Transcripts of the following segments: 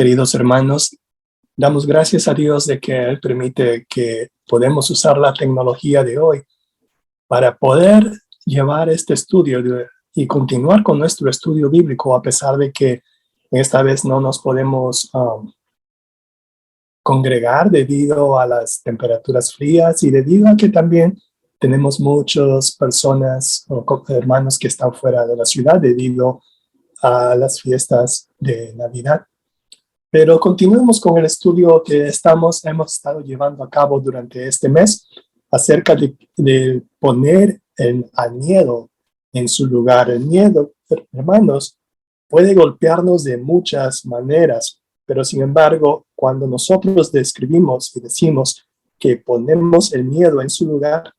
Queridos hermanos, damos gracias a Dios de que Él permite que podemos usar la tecnología de hoy para poder llevar este estudio y continuar con nuestro estudio bíblico, a pesar de que esta vez no nos podemos congregar debido a las temperaturas frías y debido a que también tenemos muchas personas o hermanos que están fuera de la ciudad debido a las fiestas de Navidad. Pero continuemos con el estudio que hemos estado llevando a cabo durante este mes acerca de poner al miedo en su lugar. El miedo, hermanos, puede golpearnos de muchas maneras, pero sin embargo, cuando nosotros describimos y decimos que ponemos el miedo en su lugar,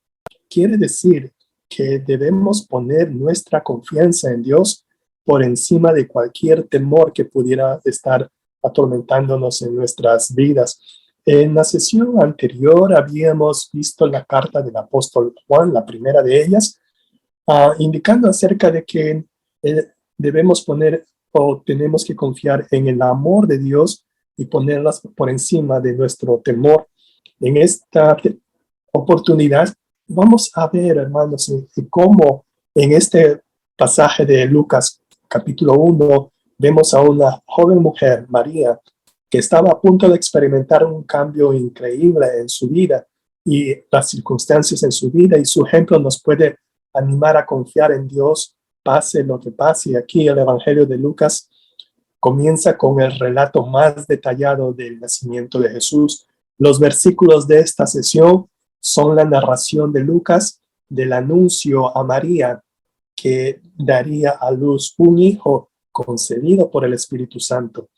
quiere decir que debemos poner nuestra confianza en Dios por encima de cualquier temor que pudiera estar atormentándonos en nuestras vidas. En la sesión anterior habíamos visto la carta del apóstol Juan, la primera de ellas, indicando acerca de que debemos poner o tenemos que confiar en el amor de Dios y ponerlas por encima de nuestro temor. En esta oportunidad vamos a ver, hermanos, cómo en este pasaje de Lucas capítulo 1 vemos a una joven mujer, María, que estaba a punto de experimentar un cambio increíble en su vida y las circunstancias en su vida, y su ejemplo nos puede animar a confiar en Dios, pase lo que pase. Aquí el Evangelio de Lucas comienza con el relato más detallado del nacimiento de Jesús. Los versículos de esta sesión son la narración de Lucas del anuncio a María que daría a luz un hijo concebido por el Espíritu Santo.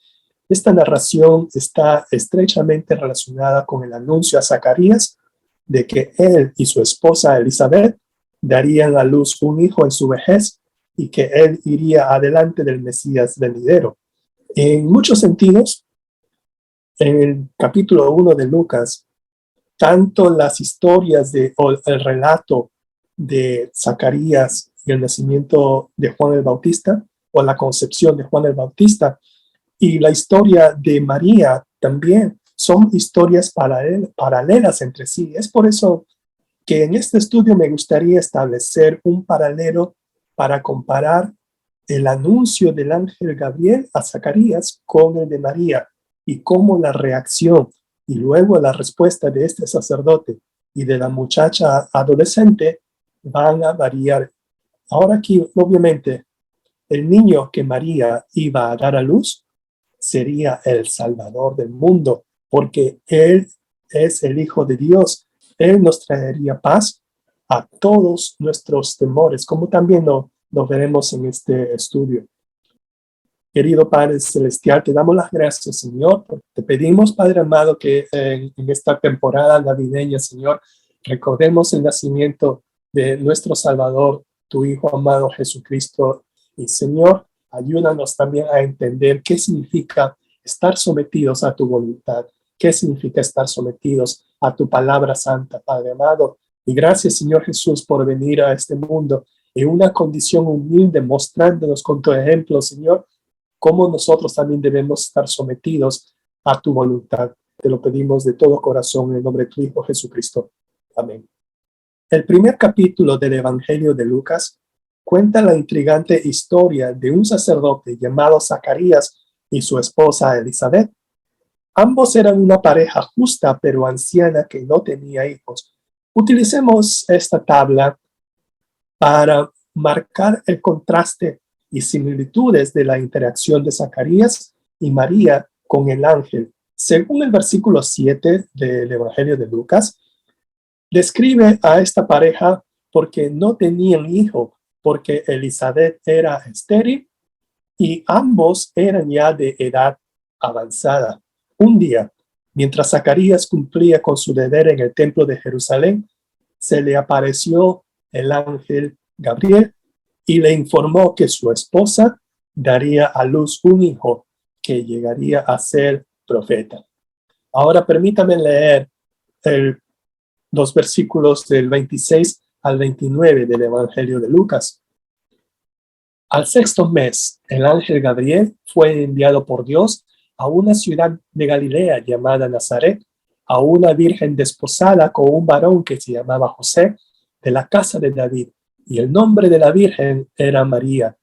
Esta narración está estrechamente relacionada con el anuncio a Zacarías de que él y su esposa Elizabeth darían a luz un hijo en su vejez y que él iría adelante del Mesías venidero. En muchos sentidos, en el capítulo 1 de Lucas, tanto las historias o el relato de Zacarías y el nacimiento de Juan el Bautista, o la concepción de Juan el Bautista, y la historia de María también son historias paralelas entre sí. Es por eso que en este estudio me gustaría establecer un paralelo para comparar el anuncio del ángel Gabriel a Zacarías con el de María, y cómo la reacción y luego la respuesta de este sacerdote y de la muchacha adolescente van a variar. Ahora aquí, obviamente, el niño que María iba a dar a luz sería el Salvador del mundo, porque Él es el Hijo de Dios. Él nos traería paz a todos nuestros temores, como también lo veremos en este estudio. Querido Padre Celestial, te damos las gracias, Señor. Te pedimos, Padre amado, que en esta temporada navideña, Señor, recordemos el nacimiento de nuestro Salvador, tu Hijo amado Jesucristo. Y, Señor, ayúdanos también a entender qué significa estar sometidos a tu voluntad, qué significa estar sometidos a tu palabra santa, Padre amado. Y gracias, Señor Jesús, por venir a este mundo en una condición humilde, mostrándonos con tu ejemplo, Señor, cómo nosotros también debemos estar sometidos a tu voluntad. Te lo pedimos de todo corazón en el nombre de tu Hijo Jesucristo. Amén. El primer capítulo del Evangelio de Lucas cuenta la intrigante historia de un sacerdote llamado Zacarías y su esposa Elizabeth. Ambos eran una pareja justa pero anciana que no tenía hijos. Utilicemos esta tabla para marcar el contraste y similitudes de la interacción de Zacarías y María con el ángel. Según el versículo 7 del Evangelio de Lucas, describe a esta pareja porque no tenían hijo, porque Elizabeth era estéril y ambos eran ya de edad avanzada. Un día, mientras Zacarías cumplía con su deber en el templo de Jerusalén, se le apareció el ángel Gabriel y le informó que su esposa daría a luz un hijo que llegaría a ser profeta. Ahora permítame leer los versículos del 26 al 29 del Evangelio de Lucas. Al sexto mes, el ángel Gabriel fue enviado por Dios a una ciudad de Galilea llamada Nazaret, a una virgen desposada con un varón que se llamaba José, de la casa de David, y el nombre de la virgen era María.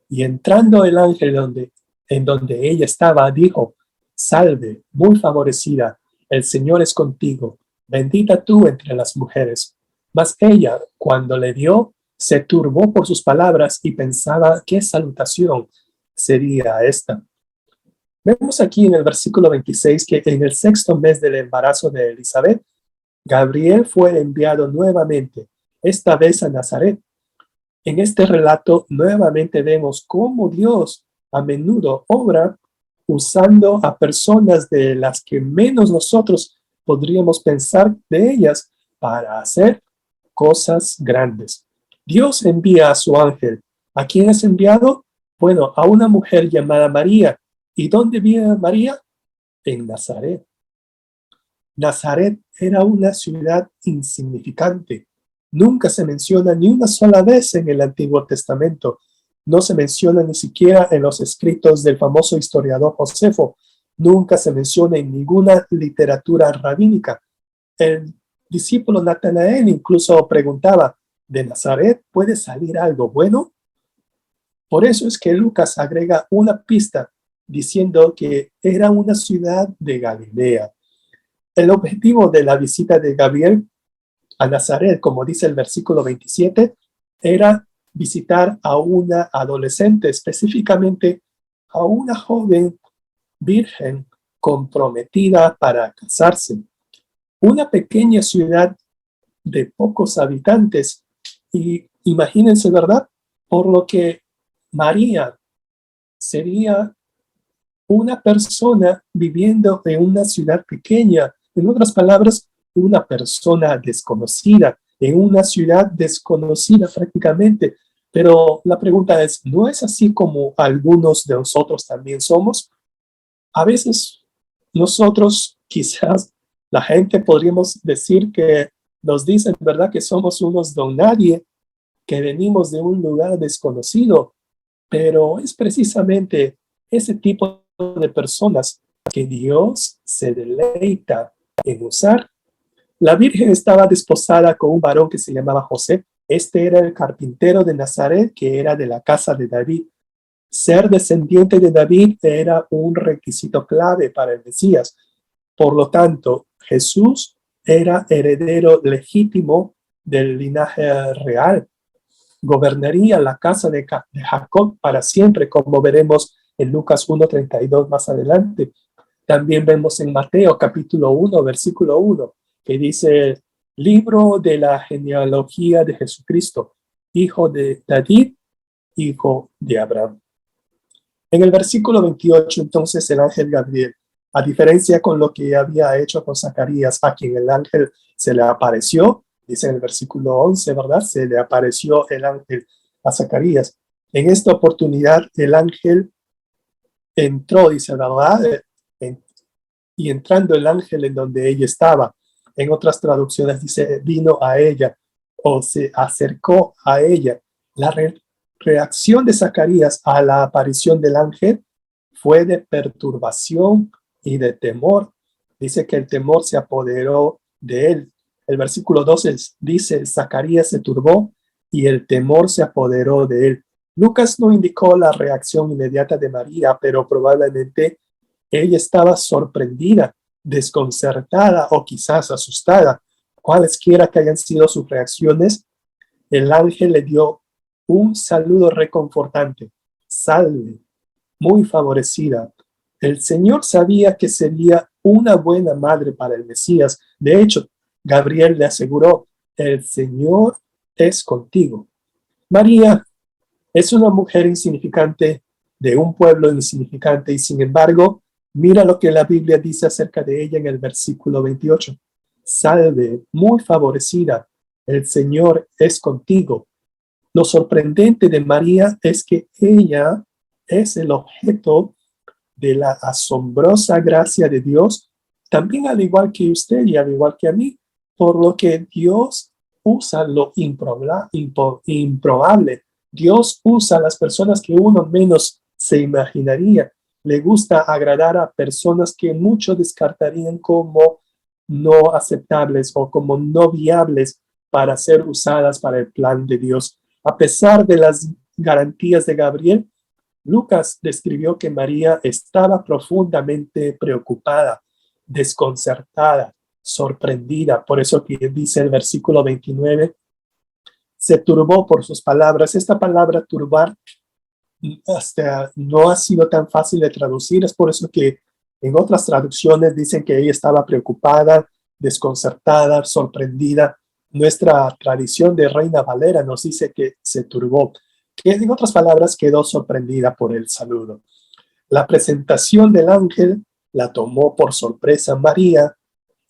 Y entrando el ángel en donde ella estaba, dijo: Salve, muy favorecida, el Señor es contigo, bendita tú entre las mujeres. Mas ella, cuando le vio, se turbó por sus palabras y pensaba qué salutación sería esta. Vemos aquí en el versículo 26 que en el 6º mes del embarazo de Elizabeth, Gabriel fue enviado nuevamente, esta vez a Nazaret. En este relato nuevamente vemos cómo Dios a menudo obra usando a personas de las que menos nosotros podríamos pensar de ellas para hacer cosas grandes. Dios envía a su ángel. ¿A quién es enviado? Bueno, a una mujer llamada María. ¿Y dónde vive María? En Nazaret. Nazaret era una ciudad insignificante. Nunca se menciona ni una sola vez en el Antiguo Testamento. No se menciona ni siquiera en los escritos del famoso historiador Josefo. Nunca se menciona en ninguna literatura rabínica. El discípulo Natanael incluso preguntaba: ¿de Nazaret puede salir algo bueno? Por eso es que Lucas agrega una pista diciendo que era una ciudad de Galilea. El objetivo de la visita de Gabriel a Nazaret, como dice el versículo 27, era visitar a una adolescente, específicamente a una joven virgen comprometida para casarse. Una pequeña ciudad de pocos habitantes, y imagínense, ¿verdad? Por lo que María sería una persona viviendo en una ciudad pequeña, en otras palabras, una persona desconocida, en una ciudad desconocida prácticamente. Pero la pregunta es, ¿no es así como algunos de nosotros también somos? A veces nosotros, quizás la gente podríamos decir que nos dicen, ¿verdad?, que somos unos don nadie, que venimos de un lugar desconocido, pero es precisamente ese tipo de personas que Dios se deleita en usar. La Virgen estaba desposada con un varón que se llamaba José. Este era el carpintero de Nazaret, que era de la casa de David. Ser descendiente de David era un requisito clave para el Mesías. Por lo tanto, Jesús era heredero legítimo del linaje real. Gobernaría la casa de Jacob para siempre, como veremos en Lucas 1:32 más adelante. También vemos en Mateo capítulo 1, versículo 1, que dice: libro de la genealogía de Jesucristo, hijo de David, hijo de Abraham. En el versículo 28, entonces, el ángel Gabriel, a diferencia con lo que había hecho con Zacarías, a quien el ángel se le apareció, dice en el versículo 11, ¿verdad? Se le apareció el ángel a Zacarías. En esta oportunidad, el ángel entró, dice, ¿verdad? Y entrando el ángel en donde ella estaba. En otras traducciones dice, vino a ella o se acercó a ella. La reacción de Zacarías a la aparición del ángel fue de perturbación y de temor. Dice que el temor se apoderó de él. El versículo 12 dice: Zacarías se turbó y el temor se apoderó de él. Lucas no indicó la reacción inmediata de María, pero probablemente ella estaba sorprendida, desconcertada o quizás asustada. Cualesquiera que hayan sido sus reacciones, el ángel le dio un saludo reconfortante. Salve, muy favorecida. El Señor sabía que sería una buena madre para el Mesías. De hecho, Gabriel le aseguró: el Señor es contigo. María es una mujer insignificante de un pueblo insignificante y sin embargo, mira lo que la Biblia dice acerca de ella en el versículo 28. Salve, muy favorecida, el Señor es contigo. Lo sorprendente de María es que ella es el objeto de la asombrosa gracia de Dios, también al igual que usted y al igual que a mí, por lo que Dios usa lo improbable. Dios usa a las personas que uno menos se imaginaría. le gusta agradar a personas que muchos descartarían como no aceptables o como no viables para ser usadas para el plan de Dios. A pesar de las garantías de Gabriel, Lucas describió que María estaba profundamente preocupada, desconcertada, sorprendida. Por eso que dice el versículo 29, se turbó por sus palabras. Esta palabra turbar hasta no ha sido tan fácil de traducir, es por eso que en otras traducciones dicen que ella estaba preocupada, desconcertada, sorprendida. Nuestra tradición de Reina Valera nos dice que se turbó, que en otras palabras quedó sorprendida por el saludo. La presentación del ángel la tomó por sorpresa María.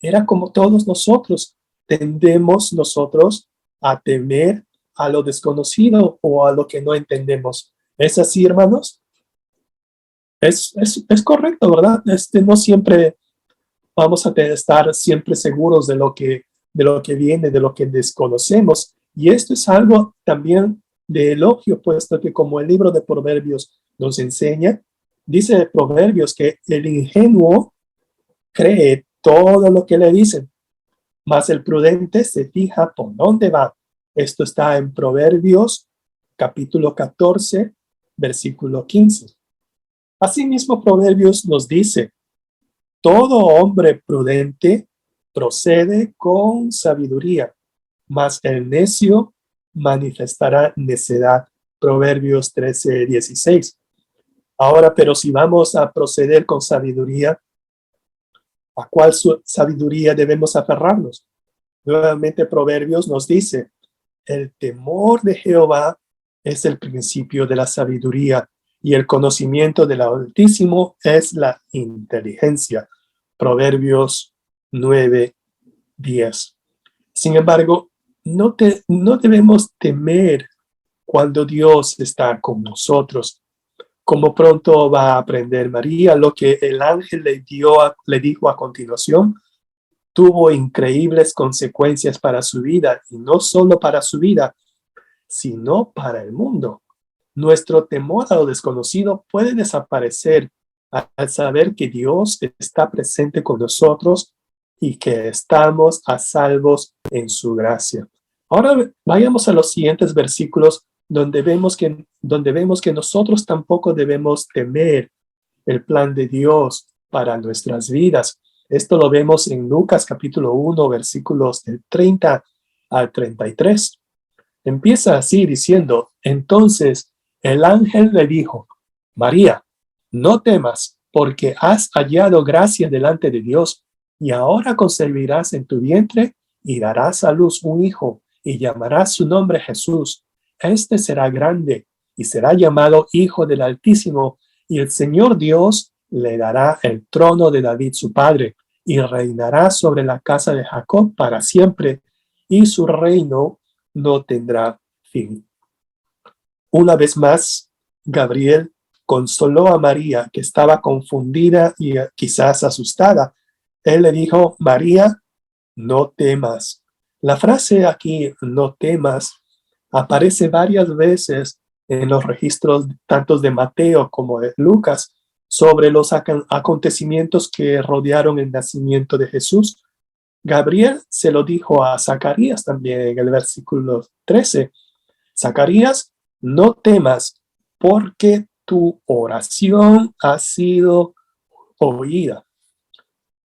Era como todos nosotros, tendemos nosotros a temer a lo desconocido o a lo que no entendemos. ¿Es así, hermanos? Es correcto, ¿verdad? No siempre vamos a estar siempre seguros de lo que viene, de lo que desconocemos. Y esto es algo también de elogio, puesto que como el libro de Proverbios nos enseña, dice Proverbios que el ingenuo cree todo lo que le dicen, mas el prudente se fija por dónde va. Esto está en Proverbios capítulo 14, versículo 15. Asimismo, Proverbios nos dice, todo hombre prudente procede con sabiduría, mas el necio manifestará necedad. Proverbios 13, 16. Ahora, pero si vamos a proceder con sabiduría, ¿a cuál sabiduría debemos aferrarnos? Nuevamente Proverbios nos dice, el temor de Jehová es el principio de la sabiduría y el conocimiento del Altísimo es la inteligencia. Proverbios 9, 10. Sin embargo, no debemos temer cuando Dios está con nosotros. Como pronto va a aprender María, lo que el ángel le dijo a continuación tuvo increíbles consecuencias para su vida, y no solo para su vida, sino para el mundo. Nuestro temor a lo desconocido puede desaparecer al saber que Dios está presente con nosotros y que estamos a salvos en su gracia. Ahora vayamos a los siguientes versículos donde vemos que nosotros tampoco debemos temer el plan de Dios para nuestras vidas. Esto lo vemos en Lucas capítulo 1, versículos del 30 al 33. Empieza así diciendo, entonces el ángel le dijo, María, no temas, porque has hallado gracia delante de Dios, y ahora concebirás en tu vientre y darás a luz un hijo, y llamarás su nombre Jesús. Este será grande y será llamado Hijo del Altísimo, y el Señor Dios le dará el trono de David su padre, y reinará sobre la casa de Jacob para siempre, y su reino no tendrá fin. Una vez más, Gabriel consoló a María, que estaba confundida y quizás asustada. Él le dijo, María, no temas. La frase aquí, no temas, aparece varias veces en los registros tanto de Mateo como de Lucas sobre los acontecimientos que rodearon el nacimiento de Jesús. Gabriel se lo dijo a Zacarías también en el versículo 13. Zacarías, no temas, porque tu oración ha sido oída.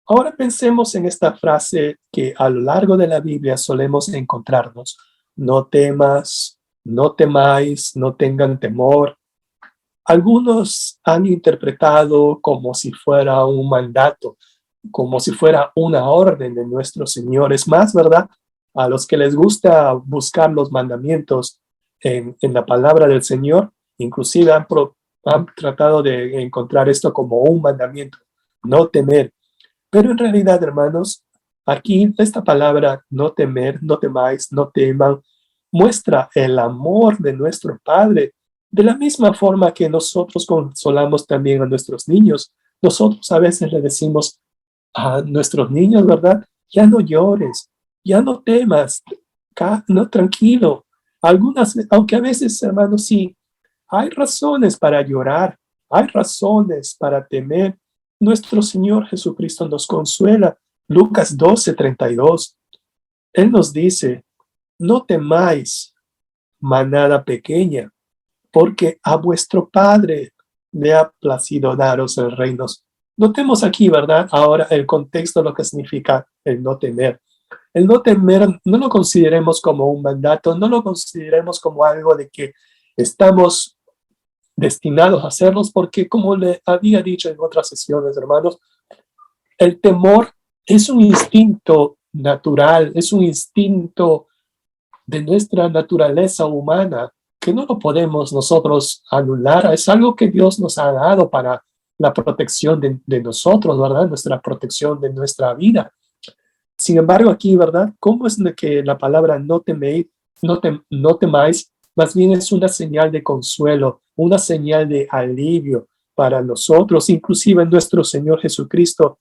Ahora pensemos en esta frase que a lo largo de la Biblia solemos encontrarnos. No temas, no temáis, no tengan temor. Algunos han interpretado como si fuera un mandato, como si fuera una orden de nuestro Señor. Es más, ¿verdad? A los que les gusta buscar los mandamientos en la palabra del Señor, inclusive han tratado de encontrar esto como un mandamiento, no temer. Pero en realidad, hermanos, aquí esta palabra no temer, no temáis, no teman, muestra el amor de nuestro Padre. De la misma forma que nosotros consolamos también a nuestros niños, nosotros a veces le decimos a nuestros niños, ¿verdad? Ya no llores, ya no temas, no, tranquilo. Aunque a veces, hermanos, sí, hay razones para llorar, Hay razones para temer. Nuestro Señor Jesucristo nos consuela. Lucas 12:32. Él nos dice, no temáis, manada pequeña, porque a vuestro Padre le ha placido daros el reino. Notemos aquí, ¿verdad? Ahora el contexto, lo que significa el no temer. El no temer no lo consideremos como un mandato, no lo consideremos como algo de que estamos destinados a hacerlos, porque como le había dicho en otras sesiones, hermanos, el temor es un instinto natural, es un instinto de nuestra naturaleza humana que no lo podemos nosotros anular. Es algo que Dios nos ha dado para la protección de nosotros, ¿verdad? Nuestra protección de nuestra vida. Sin embargo, aquí, ¿verdad? ¿Cómo es que la palabra no teméis, no temáis, más bien es una señal de consuelo, una señal de alivio para nosotros, inclusive en nuestro Señor Jesucristo,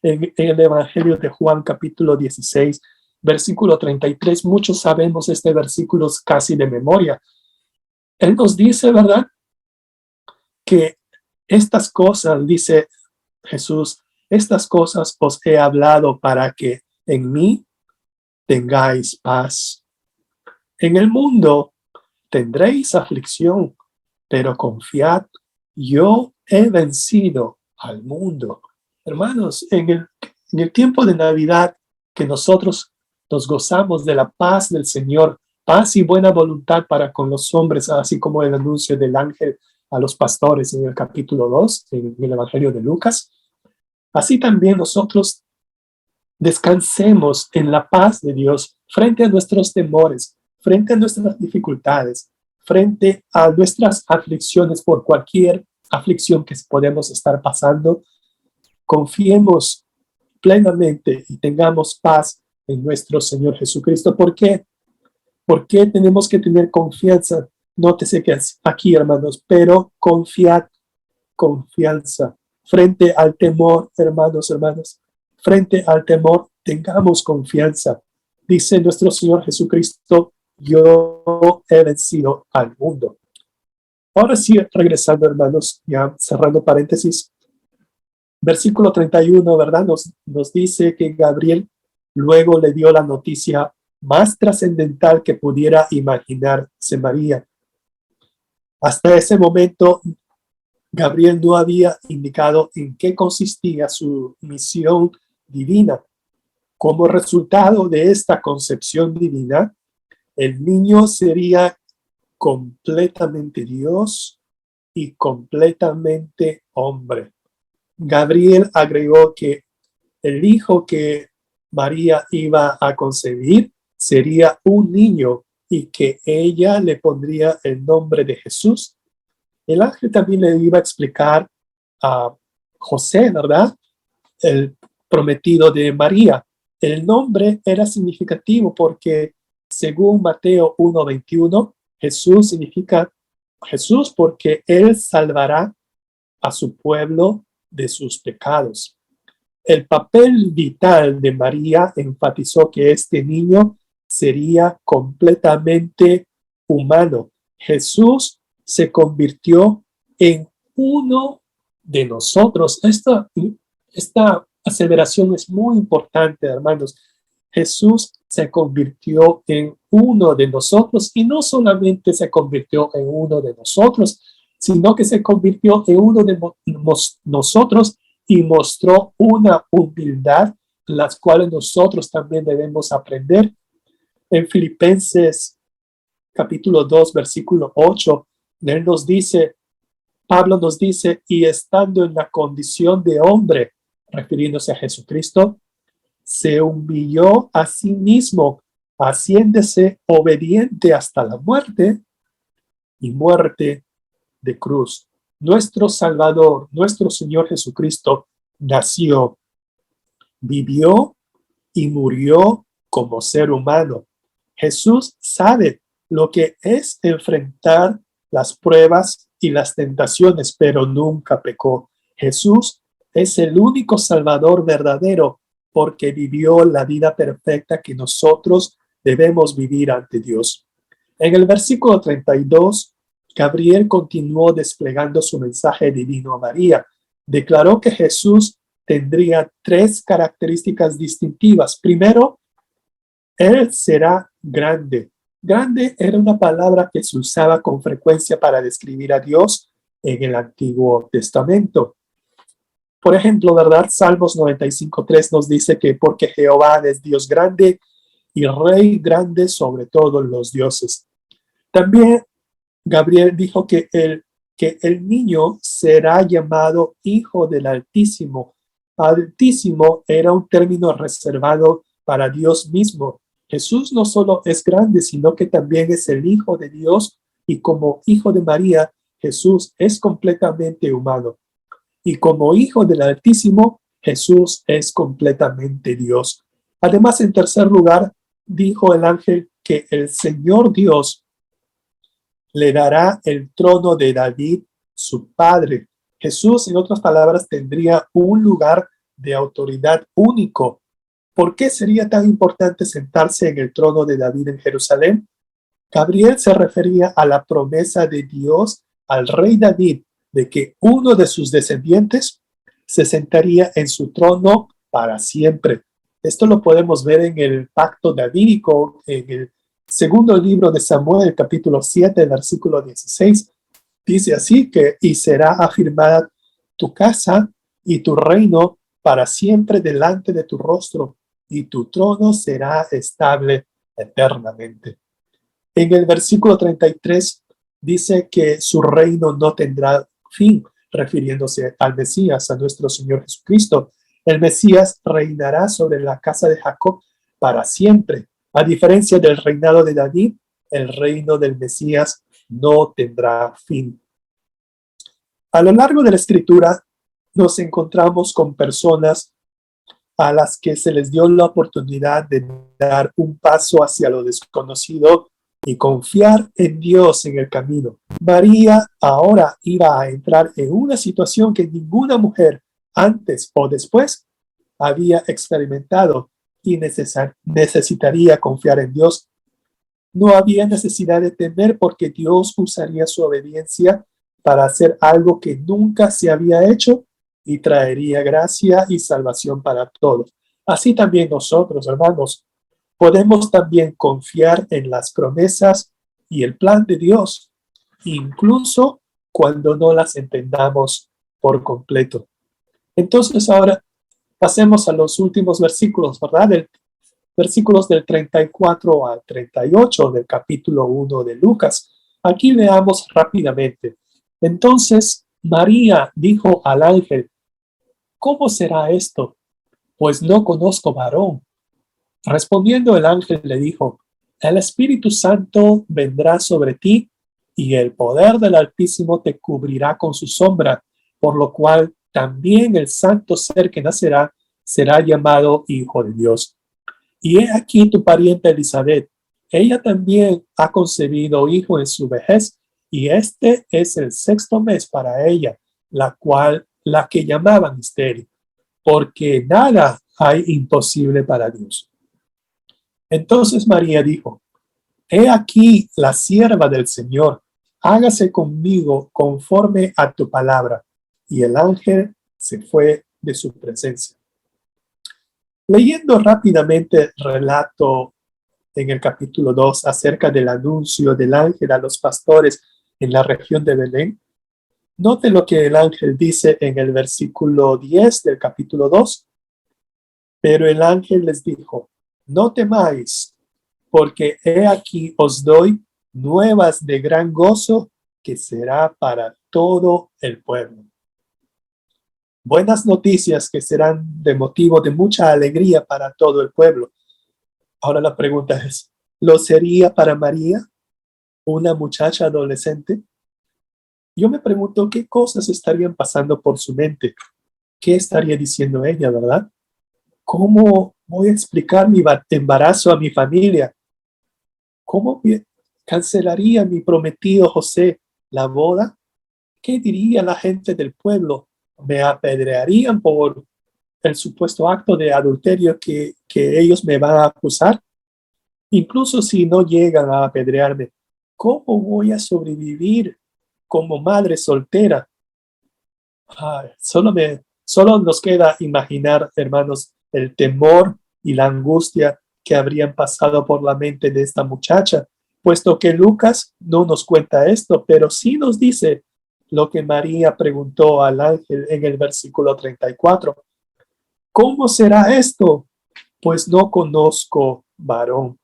en el Evangelio de Juan, capítulo 16, versículo 33, muchos sabemos este versículo casi de memoria. Él nos dice, ¿verdad? Que estas cosas, dice Jesús, estas cosas os he hablado para que en mí tengáis paz. En el mundo tendréis aflicción, pero confiad, yo he vencido al mundo. Hermanos, en el tiempo de Navidad que nosotros nos gozamos de la paz del Señor, paz y buena voluntad para con los hombres, así como el anuncio del ángel a los pastores en el capítulo 2, en el Evangelio de Lucas, así también nosotros descansemos en la paz de Dios frente a nuestros temores, frente a nuestras dificultades, frente a nuestras aflicciones por cualquier aflicción que podemos estar pasando. Confiemos plenamente y tengamos paz en nuestro Señor Jesucristo. ¿Por qué? ¿Por qué tenemos que tener confianza? Nótese que es aquí, hermanos, pero confianza. Frente al temor, hermanos, frente al temor, tengamos confianza. Dice nuestro Señor Jesucristo, yo he vencido al mundo. Ahora sí, regresando, hermanos, ya cerrando paréntesis, versículo 31, ¿verdad? Nos dice que Gabriel luego le dio la noticia más trascendental que pudiera imaginarse María. Hasta ese momento, Gabriel no había indicado en qué consistía su misión divina. Como resultado de esta concepción divina, el niño sería completamente Dios y completamente hombre. Gabriel agregó que el hijo que María iba a concebir sería un niño y que ella le pondría el nombre de Jesús. El ángel también le iba a explicar a José, ¿verdad? El prometido de María. El nombre era significativo porque, según Mateo 1:21, Jesús significa Jesús porque Él salvará a su pueblo de sus pecados. El papel vital de María enfatizó que este niño sería completamente humano. Jesús se convirtió en uno de nosotros. Esta aseveración es muy importante, hermanos. Jesús se convirtió en uno de nosotros y no solamente se convirtió en uno de nosotros, sino que se convirtió en uno de nosotros y mostró una humildad, las cuales nosotros también debemos aprender. En Filipenses capítulo 2, versículo 8, él nos dice, Pablo nos dice, y estando en la condición de hombre, refiriéndose a Jesucristo, se humilló a sí mismo, haciéndose obediente hasta la muerte y muerte de cruz. Nuestro Salvador, nuestro Señor Jesucristo, nació, vivió y murió como ser humano. Jesús sabe lo que es enfrentar las pruebas y las tentaciones, pero nunca pecó. Jesús es el único Salvador verdadero porque vivió la vida perfecta que nosotros debemos vivir ante Dios. En el versículo 32, Gabriel continuó desplegando su mensaje divino a María. Declaró que Jesús tendría tres características distintivas. Primero, él será grande. Grande era una palabra que se usaba con frecuencia para describir a Dios en el Antiguo Testamento. Por ejemplo, ¿verdad? Salmos 95:3 nos dice que porque Jehová es Dios grande y Rey grande sobre todos los dioses. También Gabriel dijo que el niño será llamado Hijo del Altísimo. Altísimo era un término reservado para Dios mismo. Jesús no solo es grande, sino que también es el Hijo de Dios, y como Hijo de María, Jesús es completamente humano. Y como Hijo del Altísimo, Jesús es completamente Dios. Además, en tercer lugar, dijo el ángel que el Señor Dios le dará el trono de David, su padre. Jesús, en otras palabras, tendría un lugar de autoridad único. ¿Por qué sería tan importante sentarse en el trono de David en Jerusalén? Gabriel se refería a la promesa de Dios al rey David de que uno de sus descendientes se sentaría en su trono para siempre. Esto lo podemos ver en el pacto davídico, en el segundo libro de Samuel, capítulo 7, versículo 16. Dice así que, y será afirmada tu casa y tu reino para siempre delante de tu rostro, y tu trono será estable eternamente. En el versículo 33 dice que su reino no tendrá fin, refiriéndose al Mesías, a nuestro Señor Jesucristo. El Mesías reinará sobre la casa de Jacob para siempre. A diferencia del reinado de David, el reino del Mesías no tendrá fin. A lo largo de la Escritura nos encontramos con personas a las que se les dio la oportunidad de dar un paso hacia lo desconocido y confiar en Dios en el camino. María ahora iba a entrar en una situación que ninguna mujer antes o después había experimentado y necesitaría confiar en Dios. No había necesidad de temer porque Dios usaría su obediencia para hacer algo que nunca se había hecho y traería gracia y salvación para todos. Así también nosotros, hermanos, podemos también confiar en las promesas y el plan de Dios, incluso cuando no las entendamos por completo. Entonces ahora pasemos a los últimos versículos, ¿verdad? Versículos del 34 al 38 del capítulo 1 de Lucas. Aquí leamos rápidamente. Entonces María dijo al ángel: ¿cómo será esto? Pues no conozco varón. Respondiendo el ángel le dijo: el Espíritu Santo vendrá sobre ti y el poder del Altísimo te cubrirá con su sombra, por lo cual también el santo ser que nacerá será llamado Hijo de Dios. Y he aquí tu pariente Elizabeth. Ella también ha concebido hijo en su vejez, y este es el sexto mes para ella, la que llamaban estéril, porque nada hay imposible para Dios. Entonces María dijo: he aquí la sierva del Señor, hágase conmigo conforme a tu palabra. Y el ángel se fue de su presencia. Leyendo rápidamente el relato en el capítulo 2 acerca del anuncio del ángel a los pastores en la región de Belén, note lo que el ángel dice en el versículo 10 del capítulo 2. Pero el ángel les dijo: no temáis, porque he aquí os doy nuevas de gran gozo que será para todo el pueblo. Buenas noticias que serán de motivo de mucha alegría para todo el pueblo. Ahora la pregunta es, ¿lo sería para María, una muchacha adolescente? Yo me pregunto qué cosas estarían pasando por su mente. ¿Qué estaría diciendo ella, verdad? ¿Cómo voy a explicar mi embarazo a mi familia? ¿Cómo cancelaría mi prometido José la boda? ¿Qué diría la gente del pueblo? ¿Me apedrearían por el supuesto acto de adulterio que ellos me van a acusar? Incluso si no llegan a apedrearme, ¿cómo voy a sobrevivir como madre soltera. Ay, solo nos queda imaginar, hermanos, el temor y la angustia que habrían pasado por la mente de esta muchacha, puesto que Lucas no nos cuenta esto, pero sí nos dice lo que María preguntó al ángel en el versículo 34. ¿Cómo será esto? Pues no conozco varón.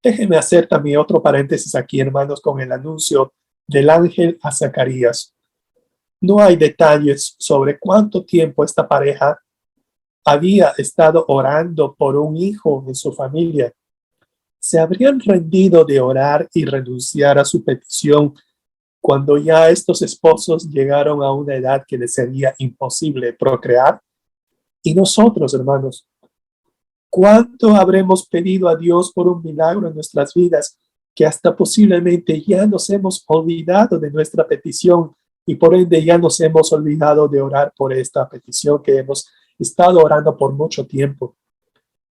Déjenme hacer también otro paréntesis aquí, hermanos, con el anuncio del ángel a Zacarías. No hay detalles sobre cuánto tiempo esta pareja había estado orando por un hijo en su familia. ¿Se habrían rendido de orar y renunciar a su petición cuando ya estos esposos llegaron a una edad que les sería imposible procrear? Y nosotros, hermanos, ¿cuánto habremos pedido a Dios por un milagro en nuestras vidas que hasta posiblemente ya nos hemos olvidado de nuestra petición y por ende ya nos hemos olvidado de orar por esta petición que hemos estado orando por mucho tiempo?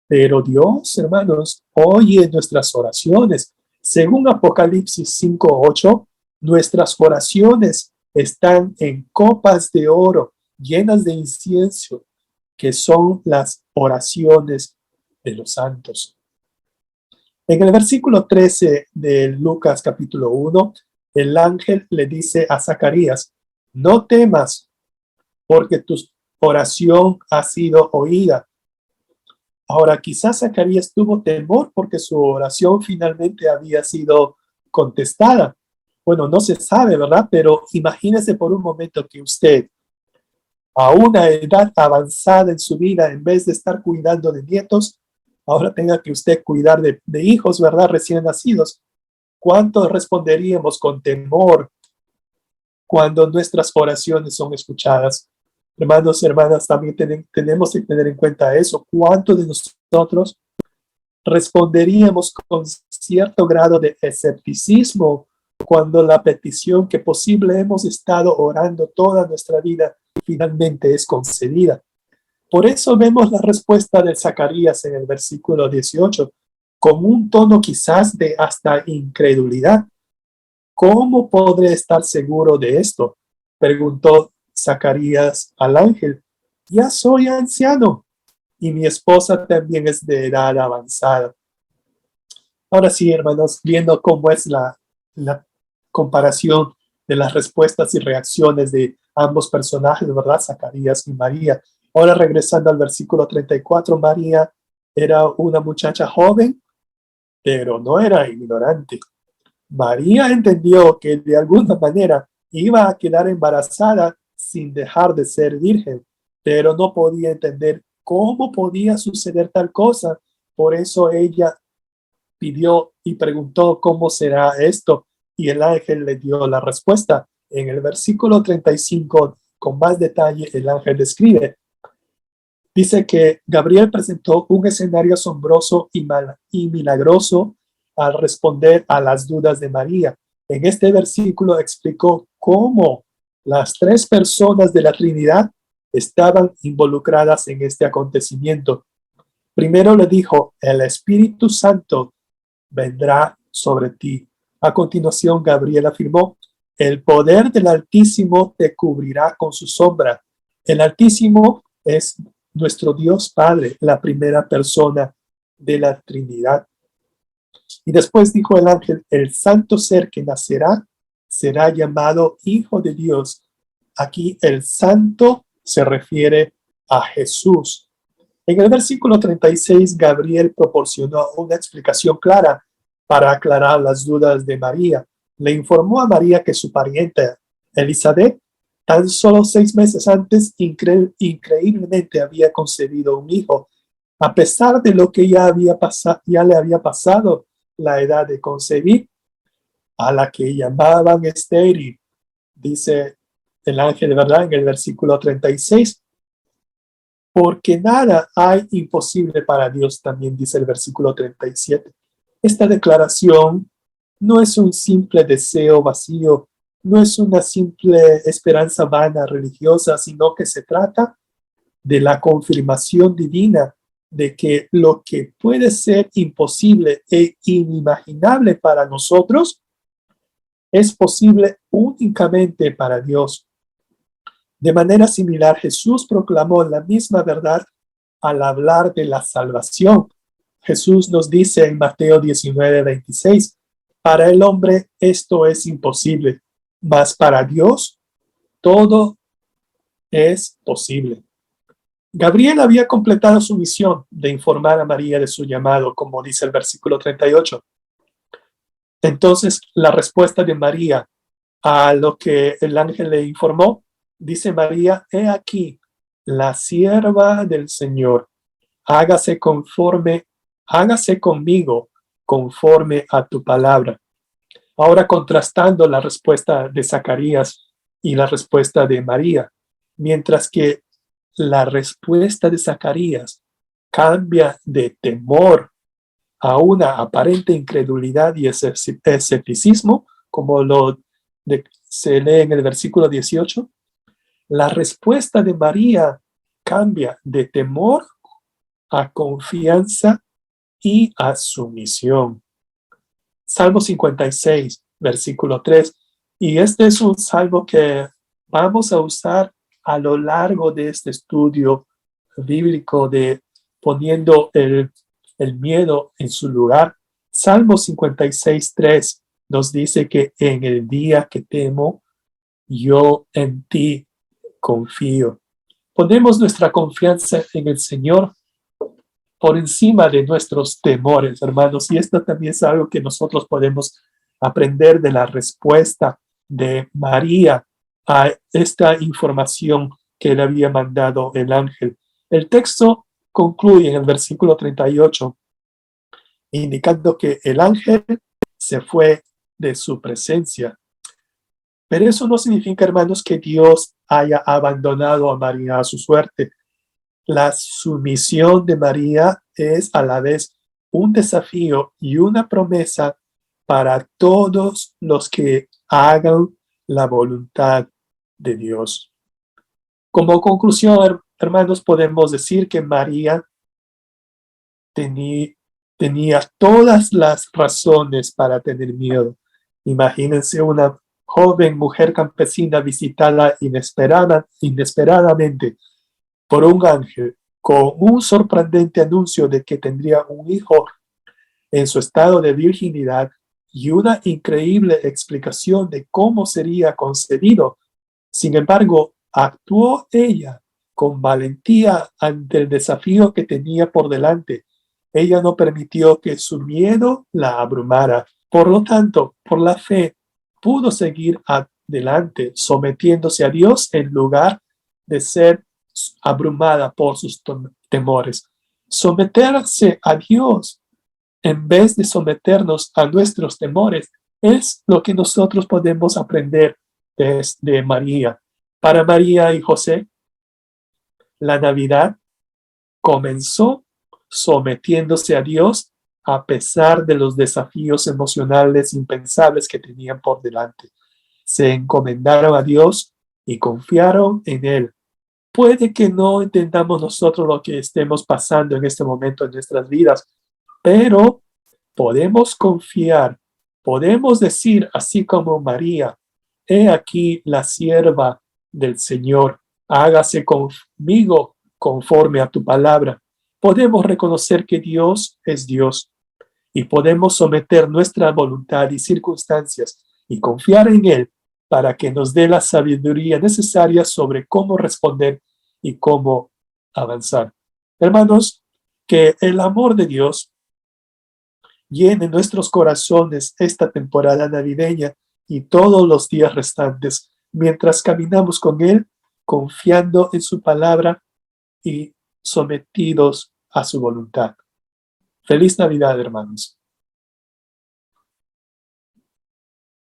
Pero Dios, hermanos, oye nuestras oraciones. Según Apocalipsis 5:8, nuestras oraciones están en copas de oro llenas de incienso, que son las oraciones de los santos. En el versículo 13 de Lucas capítulo 1, el ángel le dice a Zacarías: no temas, porque tu oración ha sido oída. Ahora, quizás Zacarías tuvo temor porque su oración finalmente había sido contestada. Bueno, no se sabe, ¿verdad? Pero imagínese por un momento que usted, a una edad avanzada en su vida, en vez de estar cuidando de nietos, ahora tenga que usted cuidar de hijos, ¿verdad? Recién nacidos. ¿Cuánto responderíamos con temor cuando nuestras oraciones son escuchadas? Hermanos y hermanas, también tenemos que tener en cuenta eso. ¿Cuánto de nosotros responderíamos con cierto grado de escepticismo cuando la petición que posible hemos estado orando toda nuestra vida finalmente es concedida? Por eso vemos la respuesta de Zacarías en el versículo 18, con un tono quizás de hasta incredulidad. ¿Cómo podré estar seguro de esto?, preguntó Zacarías al ángel. Ya soy anciano y mi esposa también es de edad avanzada. Ahora sí, hermanos, viendo cómo es la comparación de las respuestas y reacciones de ambos personajes, ¿verdad? Zacarías y María. Ahora regresando al versículo 34, María era una muchacha joven, pero no era ignorante. María entendió que de alguna manera iba a quedar embarazada sin dejar de ser virgen, pero no podía entender cómo podía suceder tal cosa. Por eso ella pidió y preguntó cómo será esto, y el ángel le dio la respuesta. En el versículo 35, con más detalle, el ángel describe. Dice que Gabriel presentó un escenario asombroso y milagroso al responder a las dudas de María. En este versículo explicó cómo las tres personas de la Trinidad estaban involucradas en este acontecimiento. Primero le dijo: el Espíritu Santo vendrá sobre ti. A continuación, Gabriel afirmó: el poder del Altísimo te cubrirá con su sombra. El Altísimo es nuestro Dios Padre, la primera persona de la Trinidad. Y después dijo el ángel: el santo ser que nacerá será llamado Hijo de Dios. Aquí el santo se refiere a Jesús. En el versículo 36, Gabriel proporcionó una explicación clara para aclarar las dudas de María. Le informó a María que su pariente Elizabeth, tan solo 6 meses antes, increíblemente había concebido un hijo, a pesar de lo que ya le había pasado la edad de concebir, a la que llamaban estéril. Dice el ángel, de verdad, en el versículo 36, porque nada hay imposible para Dios, también dice el versículo 37. Esta declaración no es un simple deseo vacío, no es una simple esperanza vana religiosa, sino que se trata de la confirmación divina de que lo que puede ser imposible e inimaginable para nosotros, es posible únicamente para Dios. De manera similar, Jesús proclamó la misma verdad al hablar de la salvación. Jesús nos dice en Mateo 19:26, para el hombre esto es imposible, mas para Dios todo es posible. Gabriel había completado su misión de informar a María de su llamado, como dice el versículo 38. Entonces, la respuesta de María a lo que el ángel le informó, dice María, he aquí, la sierva del Señor, hágase conmigo conforme a tu palabra. Ahora contrastando la respuesta de Zacarías y la respuesta de María, mientras que la respuesta de Zacarías cambia de temor a una aparente incredulidad y escepticismo, como se lee en el versículo 18, la respuesta de María cambia de temor a confianza y a sumisión. Salmo 56, versículo 3. Y este es un salmo que vamos a usar a lo largo de este estudio bíblico de poniendo el miedo en su lugar. Salmo 56, 3 nos dice que en el día que temo, yo en ti confío. Ponemos nuestra confianza en el Señor por encima de nuestros temores, hermanos. Y esto también es algo que nosotros podemos aprender de la respuesta de María a esta información que le había mandado el ángel. El texto concluye en el versículo 38, indicando que el ángel se fue de su presencia. Pero eso no significa, hermanos, que Dios haya abandonado a María a su suerte. La sumisión de María es a la vez un desafío y una promesa para todos los que hagan la voluntad de Dios. Como conclusión, hermanos, podemos decir que María tenía todas las razones para tener miedo. Imagínense una joven mujer campesina visitada inesperadamente por un ángel con un sorprendente anuncio de que tendría un hijo en su estado de virginidad y una increíble explicación de cómo sería concebido. Sin embargo, actuó ella con valentía ante el desafío que tenía por delante. Ella no permitió que su miedo la abrumara. Por lo tanto, por la fe, pudo seguir adelante, sometiéndose a Dios en lugar de ser abrumada por sus temores. Someterse a Dios en vez de someternos a nuestros temores es lo que nosotros podemos aprender de María. Para María y José, la Navidad comenzó sometiéndose a Dios a pesar de los desafíos emocionales impensables que tenían por delante. Se encomendaron a Dios y confiaron en Él. Puede que no entendamos nosotros lo que estemos pasando en este momento en nuestras vidas, pero podemos confiar, podemos decir, así como María, he aquí la sierva del Señor, hágase conmigo conforme a tu palabra. Podemos reconocer que Dios es Dios y podemos someter nuestra voluntad y circunstancias y confiar en Él para que nos dé la sabiduría necesaria sobre cómo responder y cómo avanzar. Hermanos, que el amor de Dios llene nuestros corazones esta temporada navideña y todos los días restantes, mientras caminamos con Él, confiando en su palabra y sometidos a su voluntad. Feliz Navidad, hermanos.